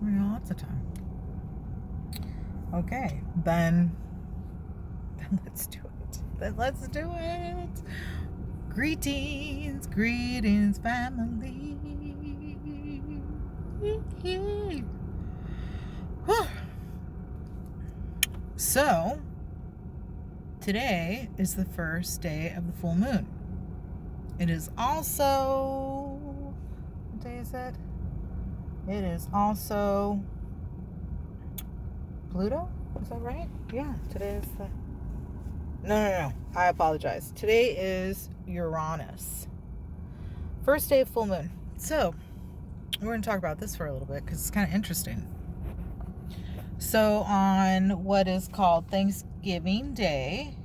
We got lots of time. Okay, then let's do it. Then let's do it. Greetings, greetings, family. So, today is the first day of the full moon. It is also, what day is it? It is also Pluto? Is that right? Yeah, today is the... No. I apologize. Today is Uranus. First day of full moon. So, we're going to talk about this for a little bit because it's kind of interesting. So, on what is called Thanksgiving Day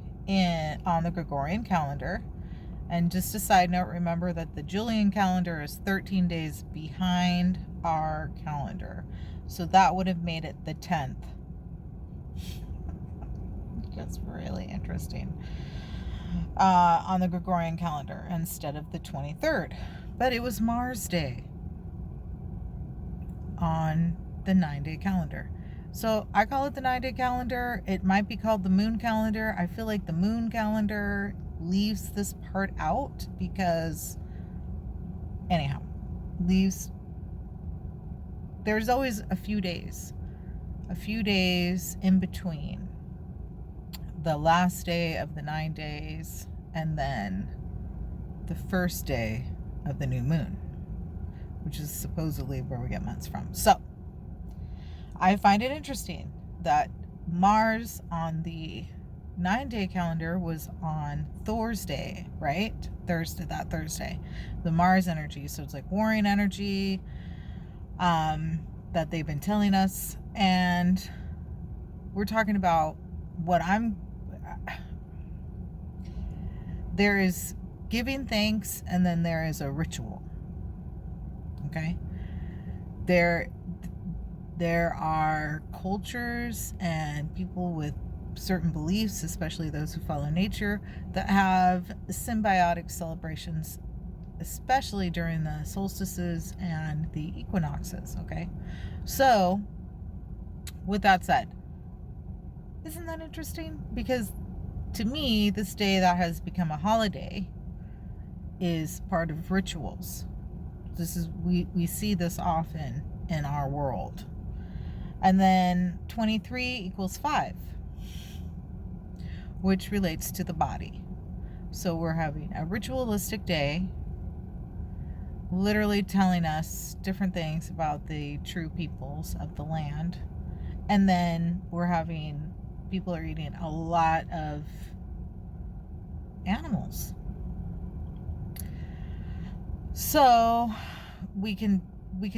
on the Gregorian calendar, and just a side note, remember that the Julian calendar is 13 days behind our calendar. So that would have made it the 10th. That's really interesting. On the Gregorian calendar instead of the 23rd. But it was Mars Day on the 9-day calendar. So I call it the 9-day calendar. It might be called the moon calendar. I feel like the moon calendar leaves this part out because, anyhow, there's always a few days in between the last day of the 9 days and then the first day of the new moon, which is supposedly where we get months from. So I find it interesting that Mars on the 9-day calendar was on Thursday, right? Thursday. The Mars energy. So it's like warring energy that they've been telling us. And we're talking about there is giving thanks, and then there is a ritual. Okay? There are cultures and people with certain beliefs, especially those who follow nature, that have symbiotic celebrations, especially during the solstices and the equinoxes. Okay? So, with that said, isn't that interesting? Because to me, this day that has become a holiday is part of rituals. We see this often in our world. And then 23 equals 5, which relates to the body. So we're having a ritualistic day, literally telling us different things about the true peoples of the land. And then people are eating a lot of animals. So we can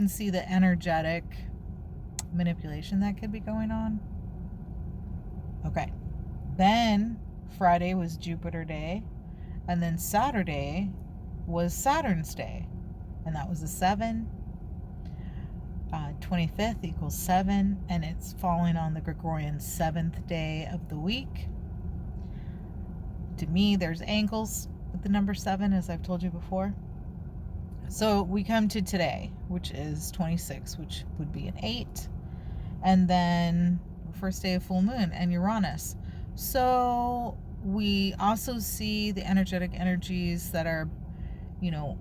see the energetic manipulation that could be going on. Okay. Then Friday was Jupiter Day, and then Saturday was Saturn's Day, and that was a 7. 25th equals 7, and it's falling on the Gregorian 7th day of the week. To me, there's angles with the number 7, as I've told you before. So we come to today, which is 26, which would be an 8. And then first day of full moon and Uranus. So we also see the energetic energies that are, I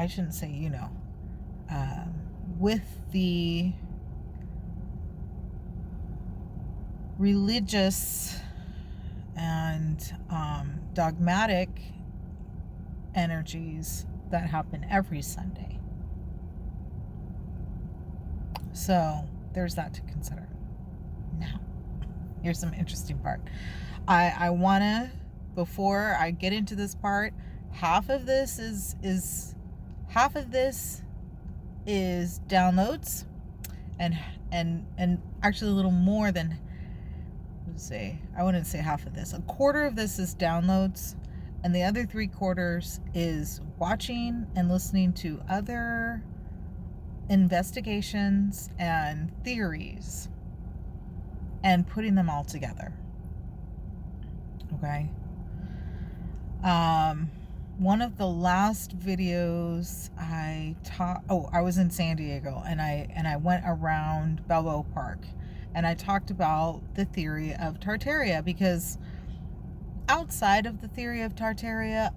shouldn't say, with the religious and dogmatic energies that happen every Sunday. So there's that to consider. Now, here's some interesting part. I wanna, before I get into this part, half of this is downloads, and actually a little more than, I wouldn't say half of this. A quarter of this is downloads, and the other 3/4 is watching and listening to other investigations and theories and putting them all together. Okay? one of the last videos I was in San Diego, and I went around Balboa Park, and I talked about the theory of Tartaria, because outside of the theory of Tartaria,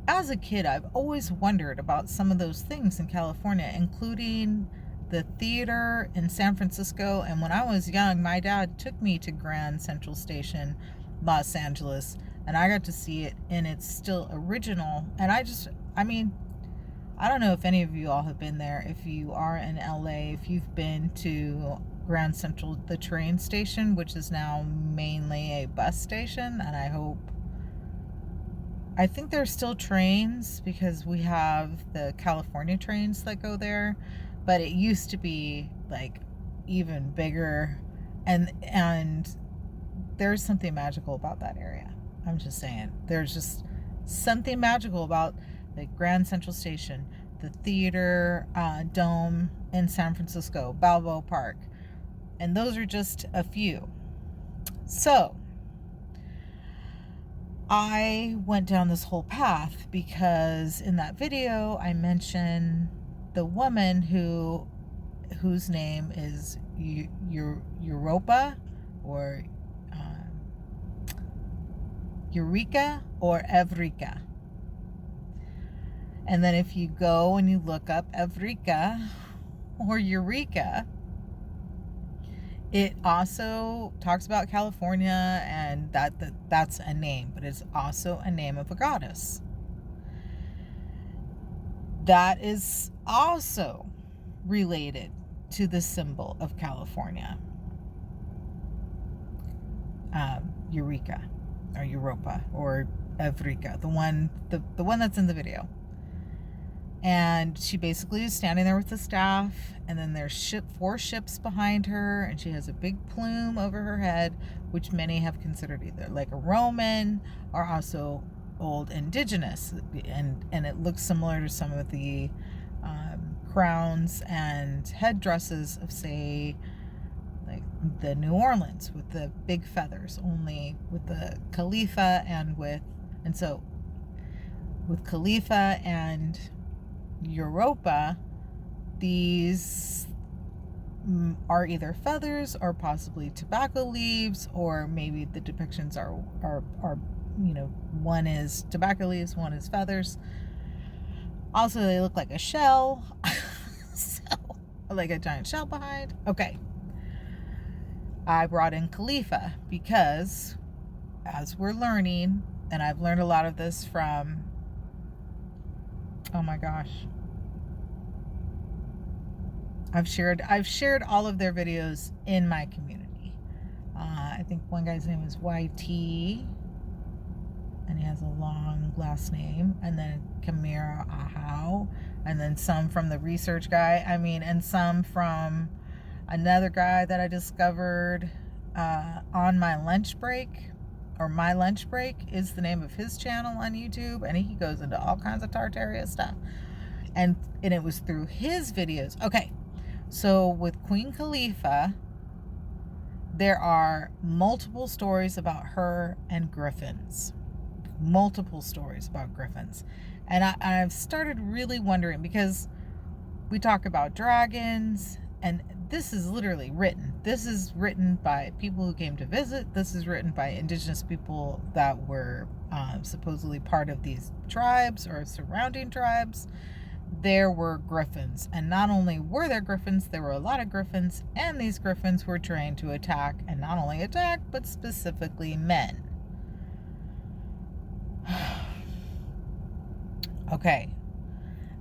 as a kid, I've always wondered about some of those things in California, including the theater in San Francisco. And when I was young, my dad took me to Grand Central Station, Los Angeles, and I got to see it in its still original. And I mean, I don't know if any of you all have been there. If you are in LA, if you've been to Grand Central, the train station, which is now mainly a bus station, and I think there's still trains, because we have the California trains that go there, but it used to be like even bigger, and there's something magical about that area. I'm just saying, there's just something magical about the Grand Central Station, the theater dome in San Francisco, Balboa Park, and those are just a few. So I went down this whole path because in that video I mentioned the woman whose name is Europa, or Eureka, or Evrika. And then if you go and you look up Evrika or Eureka, it also talks about California, and that's a name, but it's also a name of a goddess. That is also related to the symbol of California, Eureka, or Europa, or Evrika, the one that's in the video. And she basically is standing there with the staff, and then there's 4 ships behind her, and she has a big plume over her head, which many have considered either like a Roman or also old indigenous, and it looks similar to some of the crowns and headdresses of, say, like the New Orleans with the big feathers, only with the Khalifa and so with Khalifa and Europa, these are either feathers or possibly tobacco leaves, or maybe the depictions are one is tobacco leaves, one is feathers. Also, they look like a shell, so like a giant shell behind. Okay, I brought in Khalifa because, as we're learning, and I've learned a lot of this from, oh my gosh, I've shared all of their videos in my community. I think one guy's name is YT, and he has a long last name, and then Kamira Ahau, and then some from the research guy, and some from another guy that I discovered on my lunch break, or My Lunch Break is the name of his channel on YouTube, and he goes into all kinds of Tartaria stuff, and it was through his videos. Okay, so with Queen Khalifa, there are multiple stories about her and Griffins. Multiple stories about Griffins. And I've started really wondering, because we talk about dragons, and this is literally written. This is written by people who came to visit. This is written by indigenous people that were supposedly part of these tribes or surrounding tribes. There were griffins, and not only were there griffins, there were a lot of griffins, and these griffins were trained to attack, and not only attack, but specifically men. Okay,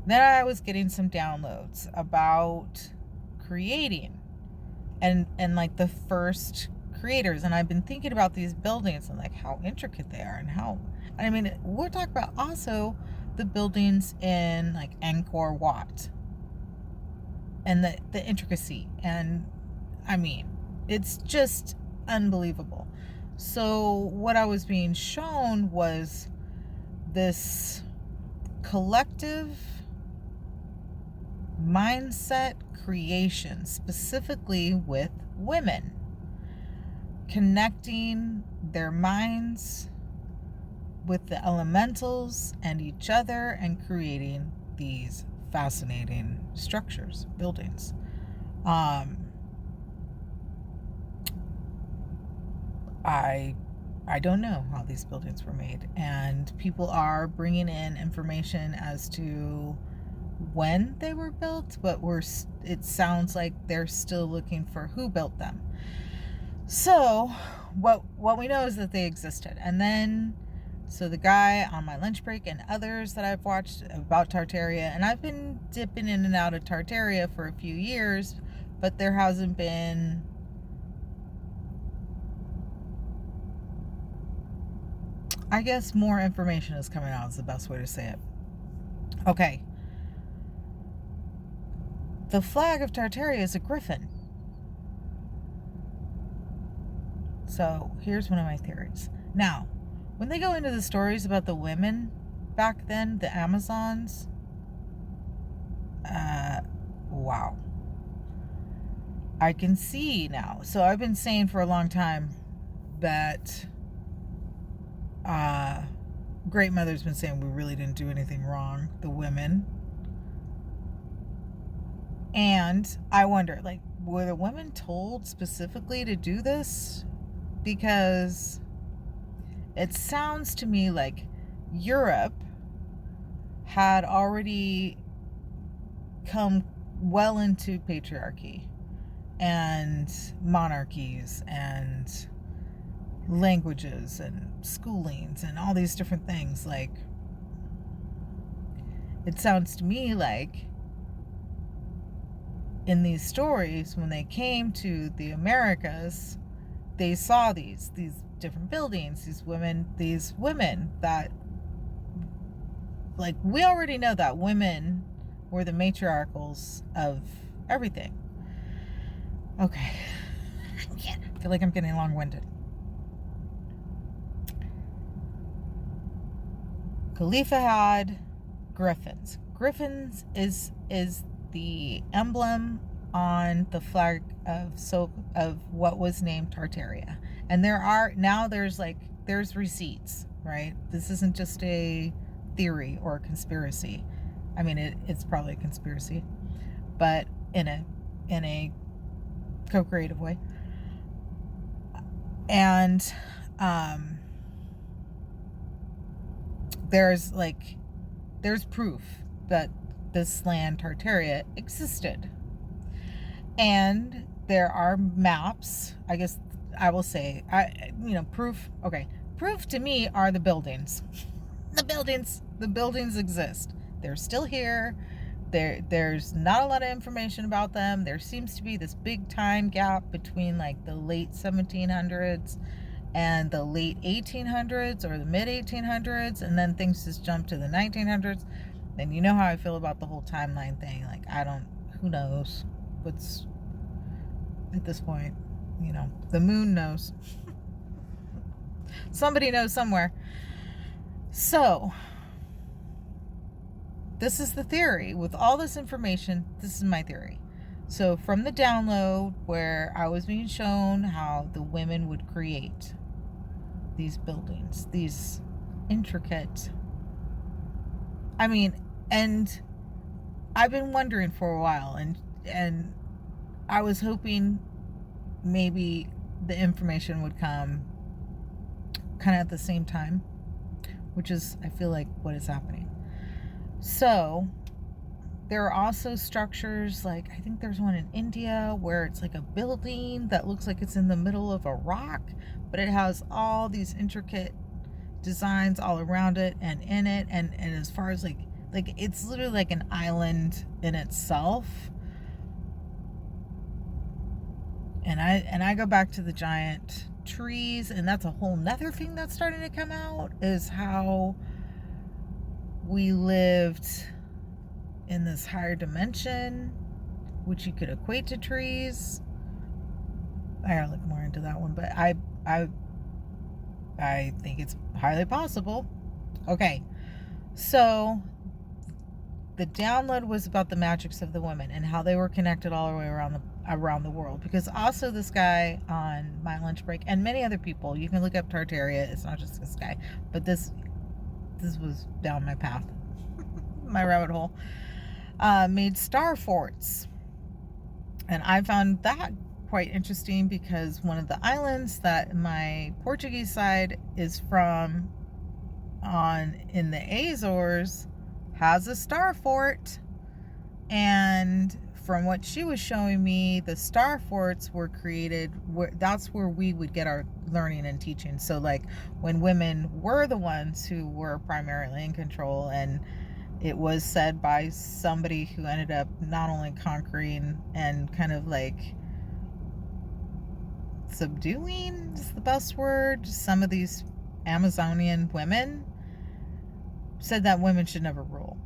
then I was getting some downloads about creating and like the first creators, and I've been thinking about these buildings and like how intricate they are, and we're talking about also the buildings in like Angkor Wat and the intricacy, and it's just unbelievable. So what I was being shown was this collective mindset creation, specifically with women, connecting their minds, with the elementals and each other and creating these fascinating structures, buildings. I don't know how these buildings were made, and people are bringing in information as to when they were built, but it sounds like they're still looking for who built them. So what we know is that they existed. And then so the guy on my lunch break and others that I've watched about Tartaria, and I've been dipping in and out of Tartaria for a few years, but there hasn't been I guess more information is coming out is the best way to say it. Okay. The flag of Tartaria is a griffin. So here's one of my theories. Now, when they go into the stories about the women back then, the Amazons, wow. I can see now. So I've been saying for a long time that Great Mother's been saying we really didn't do anything wrong, the women. And I wonder, like, were the women told specifically to do this? Because it sounds to me like Europe had already come well into patriarchy and monarchies and languages and schoolings and all these different things. Like, it sounds to me like in these stories, when they came to the Americas, they saw these different buildings, these women that, like, we already know that women were the matriarchals of everything. Okay. I feel like I'm getting long-winded. Khalifa had griffins. Griffins is the emblem on the flag of what was named Tartaria. And there's receipts, right? This isn't just a theory or a conspiracy. I mean, it's probably a conspiracy, but in a co-creative way. And there's proof that this land Tartaria existed. And there are maps, I guess I will say, proof. Okay. Proof to me are the buildings. The buildings exist. They're still here. There's not a lot of information about them. There seems to be this big time gap between like the late 1700s and the late 1800s or the mid 1800s, and then things just jump to the 1900s. And you know how I feel about the whole timeline thing. Like, who knows what's at this point. The moon knows. Somebody knows somewhere. So this is the theory. With all this information, this is my theory. So from the download where I was being shown how the women would create these buildings, these intricate, and I've been wondering for a while, and I was hoping maybe the information would come kind of at the same time, which is, I feel like, what is happening. So there are also structures, like I think there's one in India where it's like a building that looks like it's in the middle of a rock, but it has all these intricate designs all around it and in it, and as far as like it's literally like an island in itself. And I go back to the giant trees, and that's a whole nother thing that's starting to come out, is how we lived in this higher dimension, which you could equate to trees. I gotta look more into that one, but I think it's highly possible. Okay, so the download was about the magics of the women and how they were connected all the way around the world. Because also this guy on my lunch break, and many other people, you can look up Tartaria, it's not just this guy, but this this was down my path, my rabbit hole, made star forts. And I found that quite interesting because one of the islands that my Portuguese side is from in the Azores has a star fort. And from what she was showing me, the star forts were created that's where we would get our learning and teaching. So like when women were the ones who were primarily in control, and it was said by somebody who ended up not only conquering and kind of like subduing is the best word, some of these Amazonian women, said that women should never rule.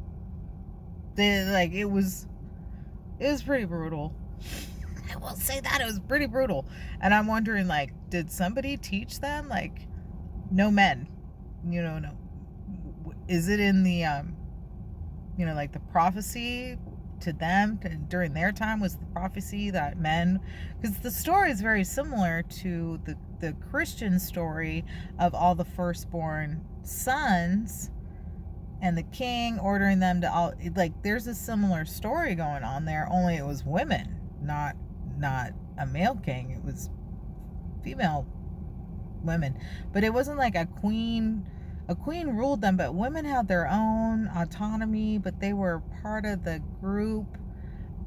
It was pretty brutal. I will say that it was pretty brutal. And I'm wondering, like, did somebody teach them, like, no men, no, is it in the like the prophecy to them during their time? Was the prophecy that men, because the story is very similar to the Christian story of all the firstborn sons and the king ordering them to all, like, there's a similar story going on there, only it was women, not a male king. It was female women. But it wasn't like a queen ruled them, but women had their own autonomy, but they were part of the group.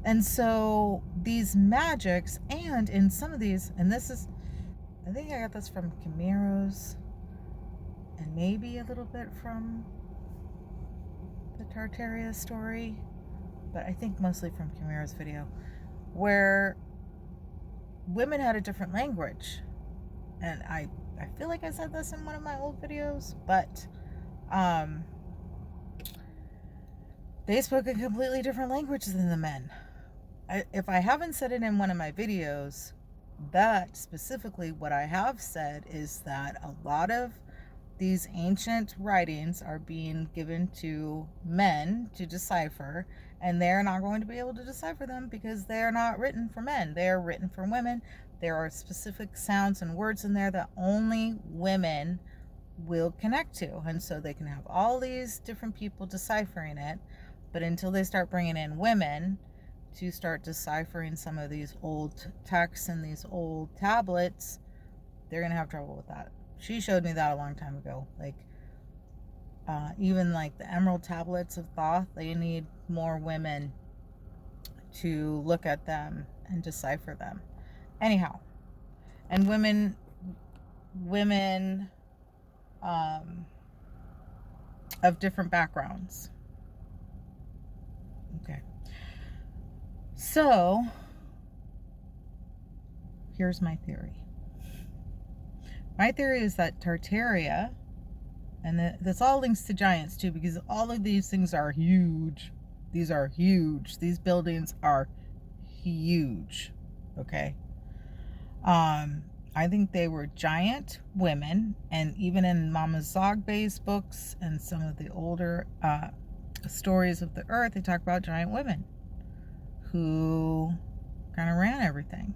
And so these magics, and in some of these, and this is, I think I got this from Camiro's, and maybe a little bit from the Tartaria story, but I think mostly from Camiro's video, where women had a different language. And I feel like I said this in one of my old videos, but they spoke a completely different language than the men. If I haven't said it in one of my videos, that specifically what I have said is that a lot of these ancient writings are being given to men to decipher, and they're not going to be able to decipher them because they're not written for men. They're written for women. There are specific sounds and words in there that only women will connect to. And so they can have all these different people deciphering it, but until they start bringing in women to start deciphering some of these old texts and these old tablets, they're going to have trouble with that. She showed me that a long time ago. Like, even like the Emerald Tablets of Thoth, they need more women to look at them and decipher them. Anyhow, and women of different backgrounds. Okay. So, here's my theory. My theory is that Tartaria, and this all links to giants too, because all of these things are huge. These are huge. These buildings are huge. Okay. I think they were giant women, and even in Mama Zogbe's books and some of the older stories of the earth, they talk about giant women who kind of ran everything.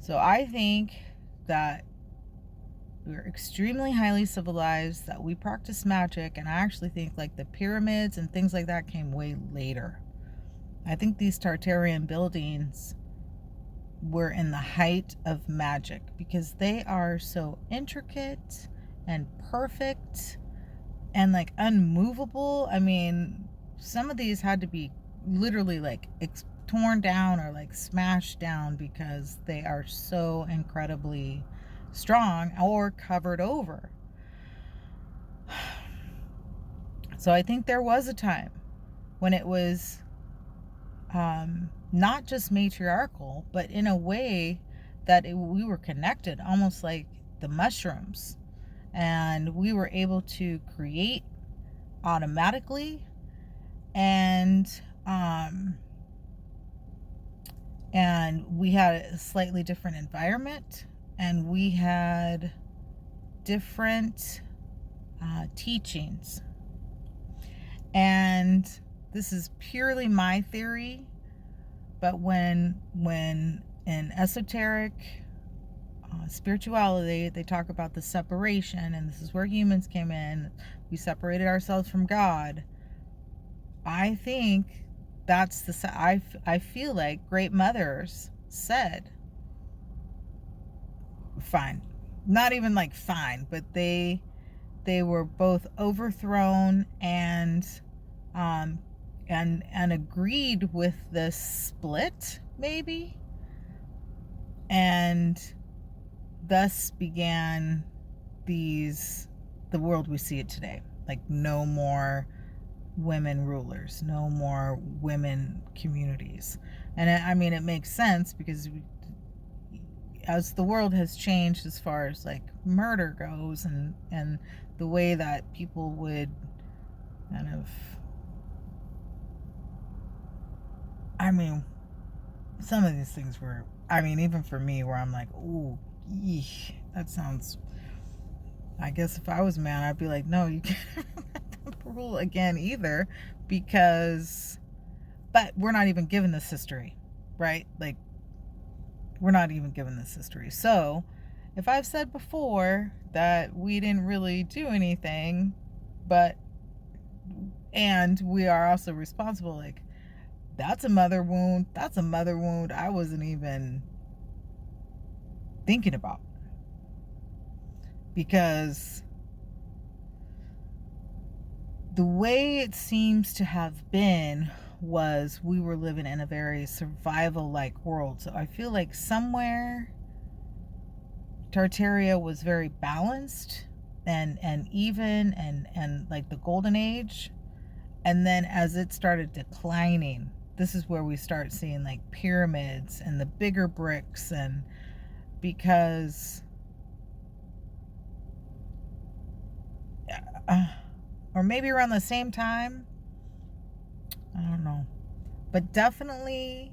So I think that we're extremely highly civilized, that we practice magic, and I actually think like the pyramids and things like that came way later. I think these Tartarian buildings were in the height of magic because they are so intricate and perfect and like unmovable. I mean, some of these had to be literally like torn down or like smashed down because they are so incredibly strong or covered over. So I think there was a time when it was not just matriarchal, but in a way that we were connected, almost like the mushrooms, and we were able to create automatically, and we had a slightly different environment, and we had different teachings. And this is purely my theory, but when in esoteric spirituality, they talk about the separation, and this is where humans came in. We separated ourselves from God. I think that's I feel like great mothers said, fine, not even like fine, but they were both overthrown um and agreed with the split, maybe, and thus began the world we see it today. Like, no more women rulers, no more women communities. And I mean, it makes sense because as the world has changed as far as like murder goes, and the way that people would kind of, I mean, some of these things were, I mean, even for me, where I'm like, ooh, eesh, that sounds, I guess if I was a man, I'd be like, no, you can't let them rule again either, because, but we're not even given this history, right? Like, we're not even given this history. So if I've said before that we didn't really do anything, but, and we are also responsible, like, that's a mother wound. That's a mother wound I wasn't even thinking about. Because the way it seems to have been was we were living in a very survival-like world. So I feel like somewhere Tartaria was very balanced and even and like the golden age. And then as it started declining, this is where we start seeing like pyramids and the bigger bricks, and because or maybe around the same time, I don't know, but definitely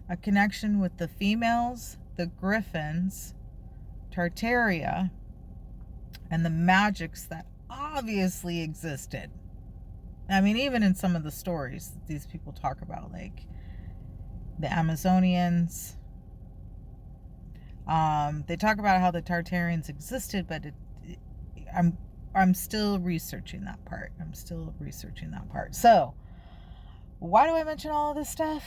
a connection with the females, the Griffins, Tartaria, and the magics that obviously existed. I mean, even in some of the stories that these people talk about, like the Amazonians, they talk about how the Tartarians existed, but I'm still researching that part. So, why do I mention all of this stuff?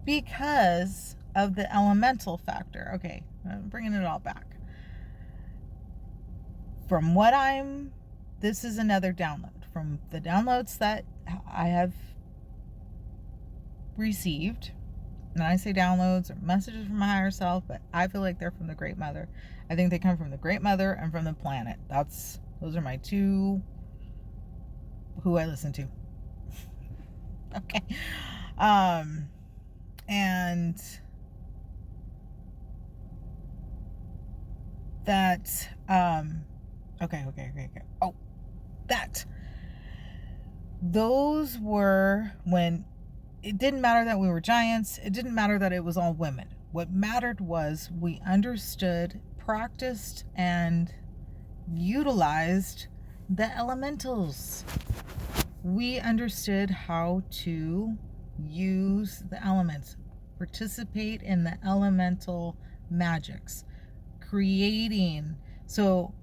Because of the elemental factor. Okay, I'm bringing it all back. From what this is another download. From the downloads that I have received, and I say downloads or messages from my higher self, but I feel like they're from the Great Mother. I think they come from the Great Mother and from the planet. Those are my two who I listen to. Okay. And that, okay. Oh, that. Those were when it didn't matter that we were giants. It didn't matter that it was all women. What mattered was we understood, practiced, and utilized the elementals. We understood how to use the elements, participate in the elemental magics, creating. So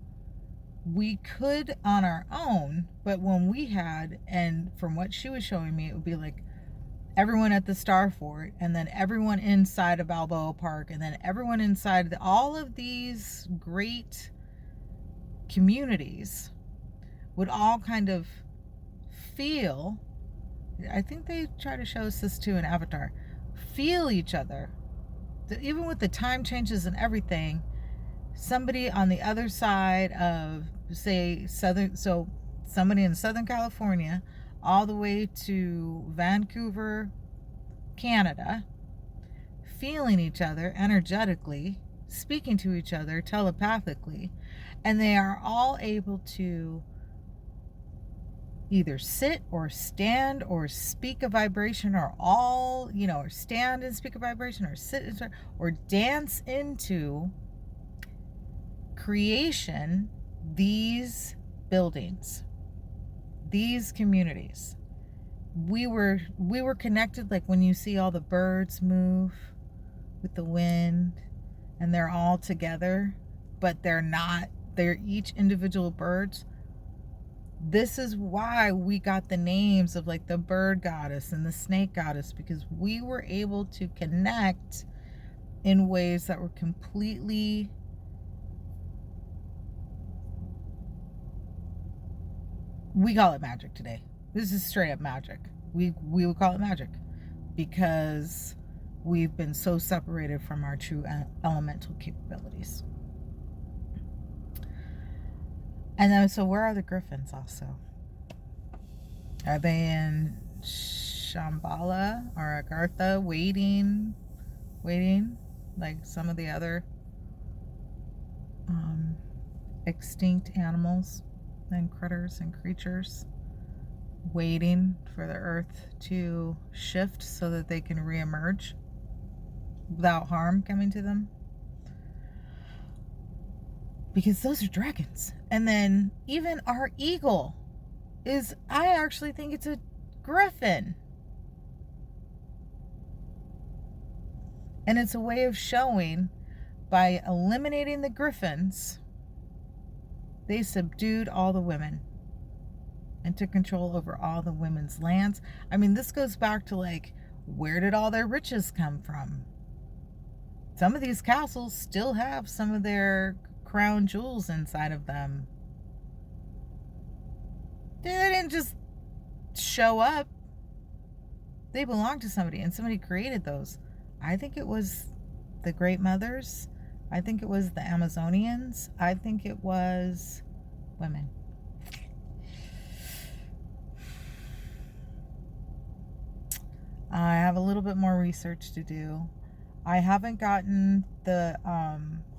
we could on our own, but when we had, and from what she was showing me, it would be like everyone at the Star Fort, and then everyone inside of Balboa Park, and then everyone inside all of these great communities would all kind of feel, I think they try to show us this too in Avatar, feel each other. Even with the time changes and everything, somebody on the other side of, say, somebody in Southern California all the way to Vancouver, Canada, feeling each other energetically, speaking to each other telepathically, and they are all able to either sit or stand or speak a vibration, or all, or stand and speak a vibration, or sit or dance into creation, these buildings, these communities. We were connected, like when you see all the birds move with the wind, and they're all together, but they're not. They're each individual birds. This is why we got the names of like the bird goddess and the snake goddess, because we were able to connect in ways that were completely we call it magic today. This is straight up magic. We would call it magic because we've been so separated from our true elemental capabilities. And then, so where are the Griffins also? Are they in Shambhala or Agartha waiting like some of the other extinct animals and critters and creatures, waiting for the earth to shift so that they can reemerge without harm coming to them? Because those are dragons. And then even our eagle is, I actually think it's a griffin. And it's a way of showing, by eliminating the griffins, they subdued all the women and took control over all the women's lands. I mean, this goes back to like, where did all their riches come from? Some of these castles still have some of their crown jewels inside of them. They didn't just show up. They belonged to somebody, and somebody created those. I think it was the Great Mothers. I think it was the Amazonians. I think it was women. I have a little bit more research to do. I haven't gotten the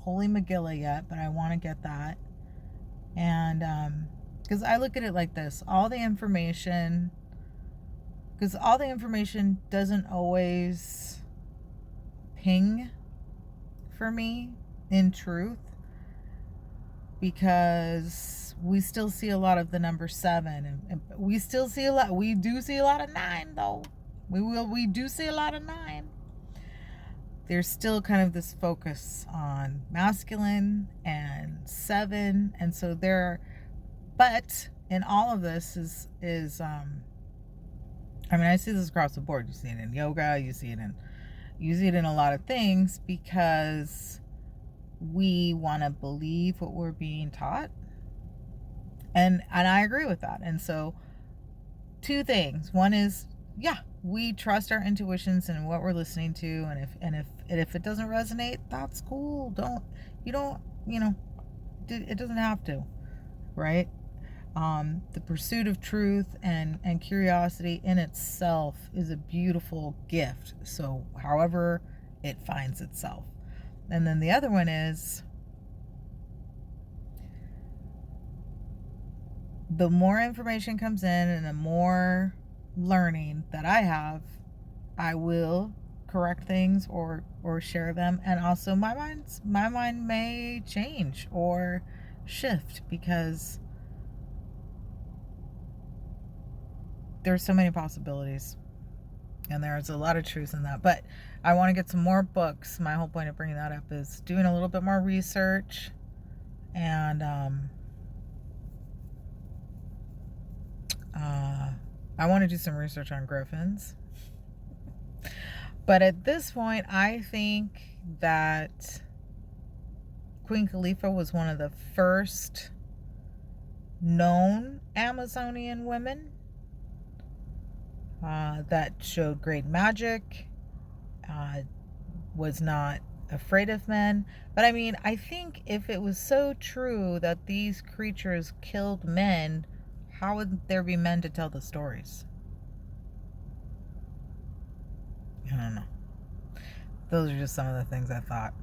Holy Megillah yet, but I want to get that. And because I look at it like this, all the information doesn't always ping for me in truth, because we still see a lot of the number 7, and we do see a lot of 9 though. We do see a lot of 9. There's still kind of this focus on masculine and 7, and so but in all of this is I mean, I see this across the board. You see it in yoga, you see it in a lot of things, because we want to believe what we're being taught, and I agree with that. And so 2 things. One is, yeah, we trust our intuitions and what we're listening to, and if it doesn't resonate, that's cool. It doesn't have to, right? The pursuit of truth and curiosity in itself is a beautiful gift. So however it finds itself. And then the other one is, the more information comes in and the more learning that I have, I will correct things or share them. And also my mind may change or shift, because there's so many possibilities, and there's a lot of truth in that. But I want to get some more books. My whole point of bringing that up is doing a little bit more research, and I want to do some research on griffins. But at this point, I think that Queen Khalifa was one of the first known Amazonian women that showed great magic, was not afraid of men. But I mean, I think if it was so true that these creatures killed men, how would there be men to tell the stories? I don't know. Those are just some of the things I thought.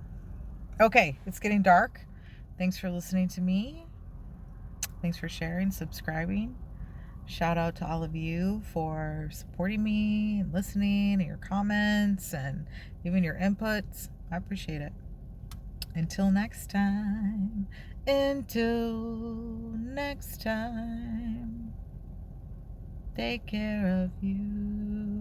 Okay, it's getting dark. Thanks for listening to me. Thanks for sharing, subscribing. Shout out to all of you for supporting me and listening, and your comments and even your inputs. I appreciate it. Until next time. Take care of you.